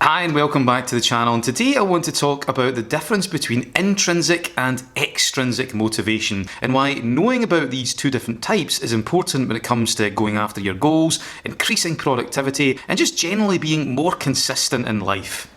Hi and welcome back to the channel, and today I want to talk about the difference between intrinsic and extrinsic motivation and why knowing about these two different types is important when it comes to going after your goals, increasing productivity and just generally being more consistent in life.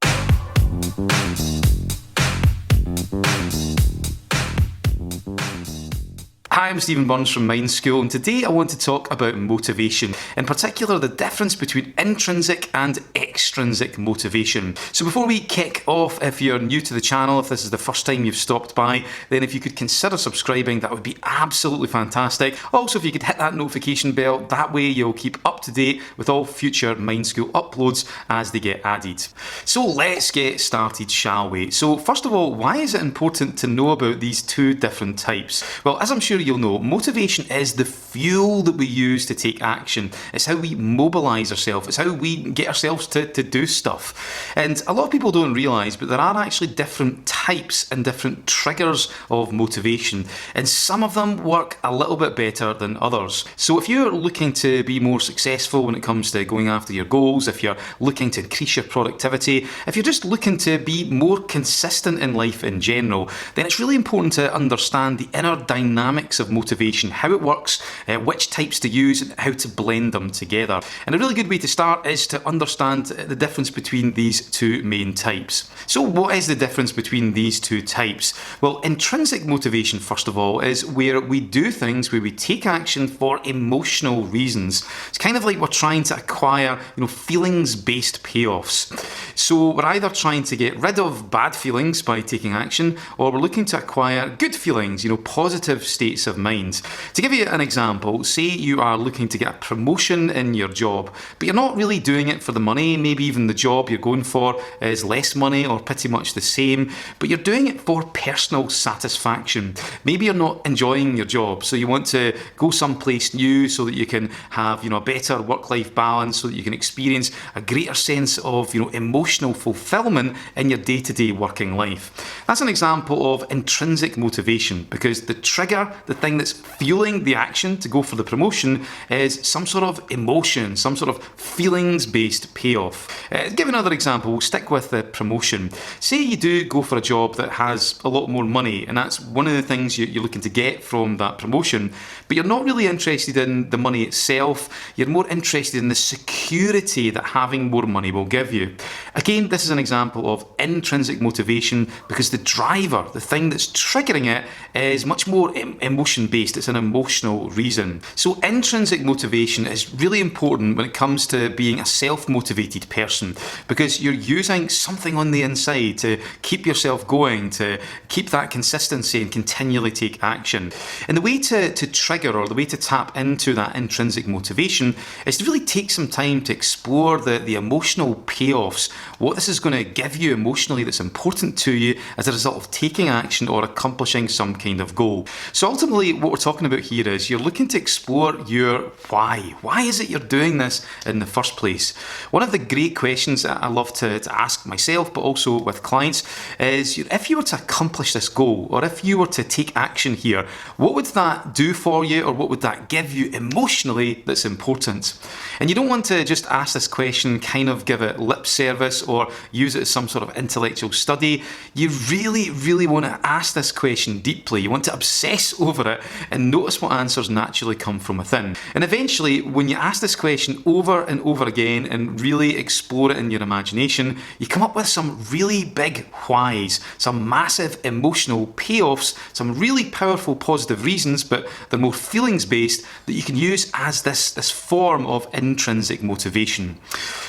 Hi, I'm Stephen Burns from Mind School, and today I want to talk about motivation, in particular the difference between intrinsic and extrinsic motivation. So before we kick off, if you're new to the channel, if this is the first time you've stopped by, then if you could consider subscribing, that would be absolutely fantastic. Also, if you could hit that notification bell, that way you'll keep up to date with all future Mind School uploads as they get added. So let's get started, shall we? So first of all, why is it important to know about these two different types? Well, as I'm sure you'll know, motivation is the fuel that we use to take action. It's how we mobilise ourselves. It's how we get ourselves to do stuff. And a lot of people don't realise, but there are actually different types and different triggers of motivation. And some of them work a little bit better than others. So if you're looking to be more successful when it comes to going after your goals, if you're looking to increase your productivity, if you're just looking to be more consistent in life in general, then it's really important to understand the inner dynamics of motivation, how it works, which types to use and how to blend them together. And a really good way to start is to understand the difference between these two main types. So what is the difference between these two types? Well, intrinsic motivation, first of all, is where we do things, where we take action for emotional reasons. It's kind of like we're trying to acquire, feelings-based payoffs. So we're either trying to get rid of bad feelings by taking action, or we're looking to acquire good feelings, positive states of mind. To give you an example, say you are looking to get a promotion in your job, but you're not really doing it for the money. Maybe even the job you're going for is less money or pretty much the same, but you're doing it for personal satisfaction. Maybe you're not enjoying your job, so you want to go someplace new so that you can have, a better work-life balance, so that you can experience a greater sense of, emotional fulfillment in your day-to-day working life. That's an example of intrinsic motivation, because the trigger, the thing that's fueling the action to go for the promotion, is some sort of emotion, some sort of feelings-based payoff. Give another example. We'll stick with the promotion. Say you do go for a job that has a lot more money, and that's one of the things you're looking to get from that promotion, but you're not really interested in the money itself. You're more interested in the security that having more money will give you. Again, this is an example of intrinsic motivation, because the driver, the thing that's triggering it, is much more emotion-based. It's an emotional reason. So intrinsic motivation is really important when it comes to being a self-motivated person, because you're using something on the inside to keep yourself going, to keep that consistency and continually take action. And the way to trigger, or the way to tap into that intrinsic motivation, is to really take some time to explore the emotional payoffs, what this is going to give you emotionally that's important to you as a result of taking action or accomplishing some kind of goal. So ultimately, what we're talking about here is you're looking to explore your why. Why is it you're doing this in the first place? One of the great questions that I love to ask myself, but also with clients, is if you were to accomplish this goal, or if you were to take action here, what would that do for you, or what would that give you emotionally that's important? And you don't want to just ask this question, kind of give it lip service, or use it as some sort of intellectual study. You really, really want to ask this question deeply. You want to obsess over it and notice what answers naturally come from within. And eventually, when you ask this question over and over again and really explore it in your imagination, you come up with some really big whys, some massive emotional payoffs, some really powerful positive reasons, but they're more feelings-based, that you can use as this form of intrinsic motivation.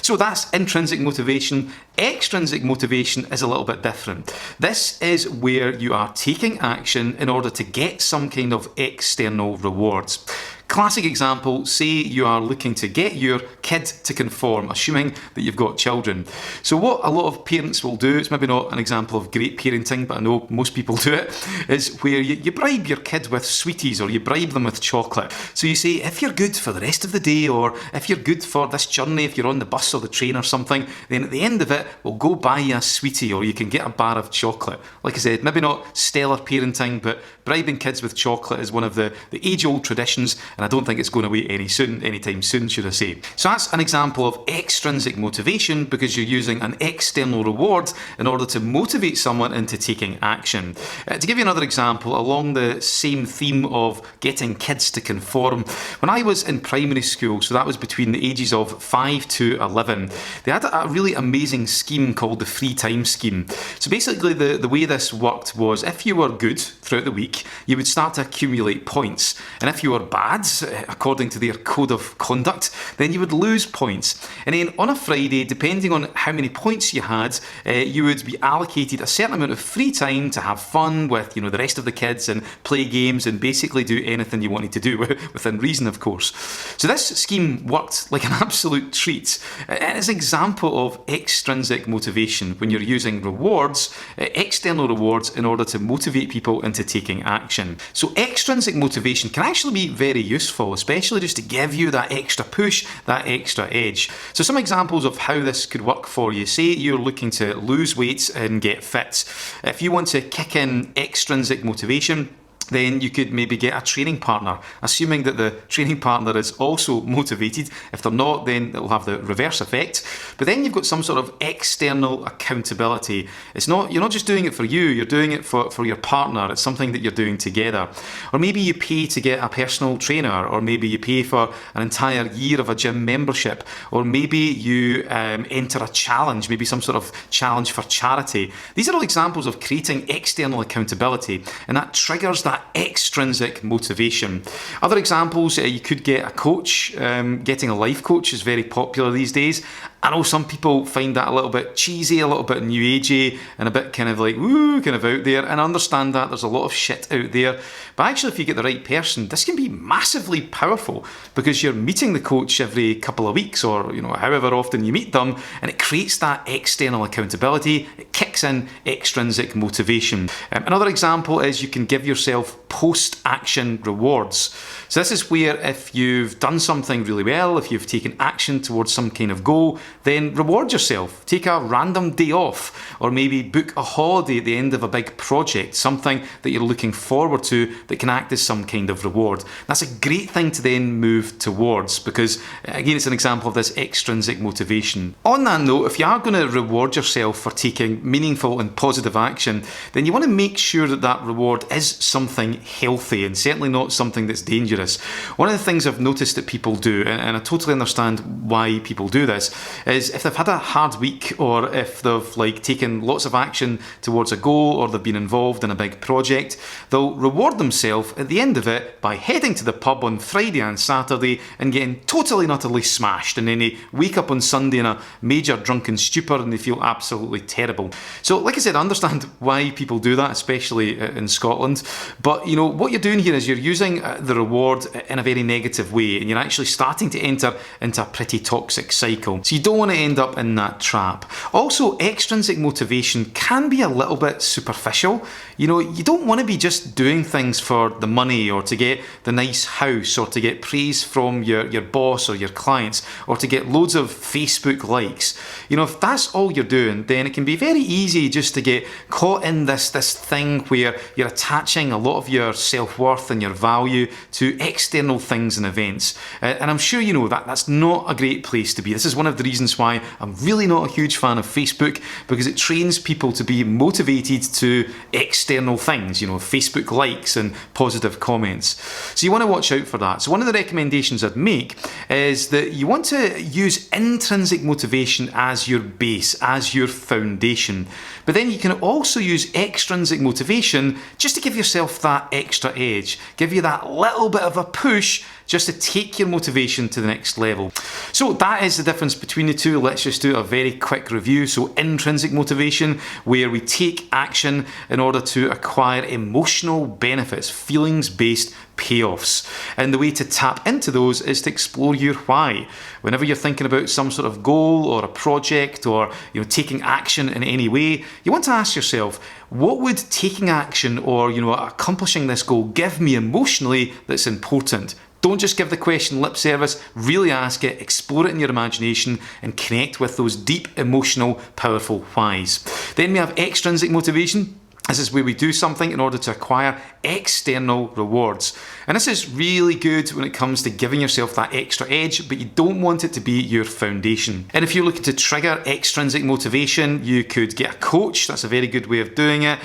So that's intrinsic motivation. Extrinsic motivation is a little bit different. This is where you are taking action in order to get some kind of external rewards. Classic example, say you are looking to get your kid to conform, assuming that you've got children. So what a lot of parents will do, it's maybe not an example of great parenting, but I know most people do it, is where you bribe your kid with sweeties, or you bribe them with chocolate. So you say, if you're good for the rest of the day, or if you're good for this journey, if you're on the bus or the train or something, then at the end of it, we'll go buy you a sweetie, or you can get a bar of chocolate. Like I said, maybe not stellar parenting, but bribing kids with chocolate is one of the age-old traditions, and I don't think it's going away anytime soon, should I say. So that's an example of extrinsic motivation, because you're using an external reward in order to motivate someone into taking action. To give you another example, along the same theme of getting kids to conform, when I was in primary school, so that was between the ages of 5 to 11, they had a really amazing scheme called the free time scheme. So basically the way this worked was, if you were good throughout the week, you would start to accumulate points, and if you were bad, according to their code of conduct, then you would lose points. And then on a Friday, depending on how many points you had, you would be allocated a certain amount of free time to have fun with, the rest of the kids and play games and basically do anything you wanted to do, within reason, of course. So this scheme worked like an absolute treat. And it's an example of extrinsic motivation, when you're using rewards, external rewards, in order to motivate people into taking action. So extrinsic motivation can actually be very useful, especially just to give you that extra push, that extra edge. So some examples of how this could work for you. Say you're looking to lose weight and get fit. If you want to kick in extrinsic motivation, then you could maybe get a training partner, assuming that the training partner is also motivated. If they're not, then it'll have the reverse effect. But then you've got some sort of external accountability. You're not just doing it for you, you're doing it for your partner. It's something that you're doing together. Or maybe you pay to get a personal trainer, or maybe you pay for an entire year of a gym membership, or maybe you enter a challenge, maybe some sort of challenge for charity. These are all examples of creating external accountability, and that triggers that extrinsic motivation. Other examples, you could get a coach. Getting a life coach is very popular these days. I know some people find that a little bit cheesy, a little bit new agey, and a bit kind of like, woo, kind of out there. And I understand that there's a lot of shit out there. But actually, if you get the right person, this can be massively powerful, because you're meeting the coach every couple of weeks, or however often you meet them, and it creates that external accountability. It kicks in extrinsic motivation. Another example is you can give yourself post-action rewards. So this is where, if you've done something really well, if you've taken action towards some kind of goal, then reward yourself. Take a random day off, or maybe book a holiday at the end of a big project, something that you're looking forward to that can act as some kind of reward. That's a great thing to then move towards, because again, it's an example of this extrinsic motivation. On that note, if you are going to reward yourself for taking meaningful and positive action, then you want to make sure that that reward is something healthy, and certainly not something that's dangerous. One of the things I've noticed that people do, and I totally understand why people do this, is if they've had a hard week, or if they've taken lots of action towards a goal, or they've been involved in a big project, they'll reward themselves at the end of it by heading to the pub on Friday and Saturday and getting totally and utterly smashed, and then they wake up on Sunday in a major drunken stupor and they feel absolutely terrible. So like I said, I understand why people do that, especially in Scotland, but what you're doing here is you're using the reward in a very negative way, and you're actually starting to enter into a pretty toxic cycle. So you don't want to end up in that trap. Also, extrinsic motivation can be a little bit superficial. You don't want to be just doing things for the money, or to get the nice house, or to get praise from your boss or your clients, or to get loads of Facebook likes. If that's all you're doing, then it can be very easy just to get caught in this thing where you're attaching a lot of your self-worth and your value to external things and events. And I'm sure you know that that's not a great place to be. This is one of the reasons why I'm really not a huge fan of Facebook, because it trains people to be motivated to external things, Facebook likes and positive comments. So you want to watch out for that. So one of the recommendations I'd make is that you want to use intrinsic motivation as your base, as your foundation. But then you can also use extrinsic motivation just to give yourself that extra edge, give you that little bit of a push just to take your motivation to the next level. So that is the difference between the two. Let's just do a very quick review. So intrinsic motivation, where we take action in order to acquire emotional benefits, feelings-based payoffs. And the way to tap into those is to explore your why. Whenever you're thinking about some sort of goal or a project, or taking action in any way, you want to ask yourself, what would taking action or accomplishing this goal give me emotionally that's important? Don't just give the question lip service, really ask it, explore it in your imagination, and connect with those deep, emotional, powerful whys. Then we have extrinsic motivation. This is where we do something in order to acquire external rewards. And this is really good when it comes to giving yourself that extra edge, but you don't want it to be your foundation. And if you're looking to trigger extrinsic motivation, you could get a coach. That's a very good way of doing it.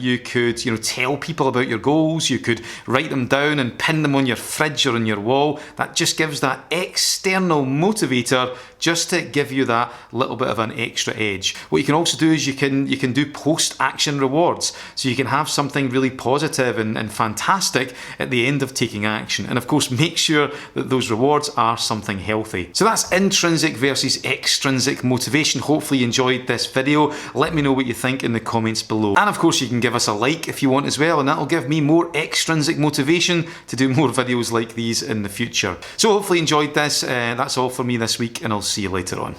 You could, tell people about your goals. You could write them down and pin them on your fridge or on your wall. That just gives that external motivator just to give you that little bit of an extra edge. What you can also do is you can do post-action rewards. So you can have something really positive and fantastic at the end of taking action. And of course, make sure that those rewards are something healthy. So that's intrinsic versus extrinsic motivation. Hopefully you enjoyed this video. Let me know what you think in the comments below. And of course, you can give us a like if you want as well, and that'll give me more extrinsic motivation to do more videos like these in the future. So hopefully you enjoyed this. That's all for me this week, and I'll see you later on.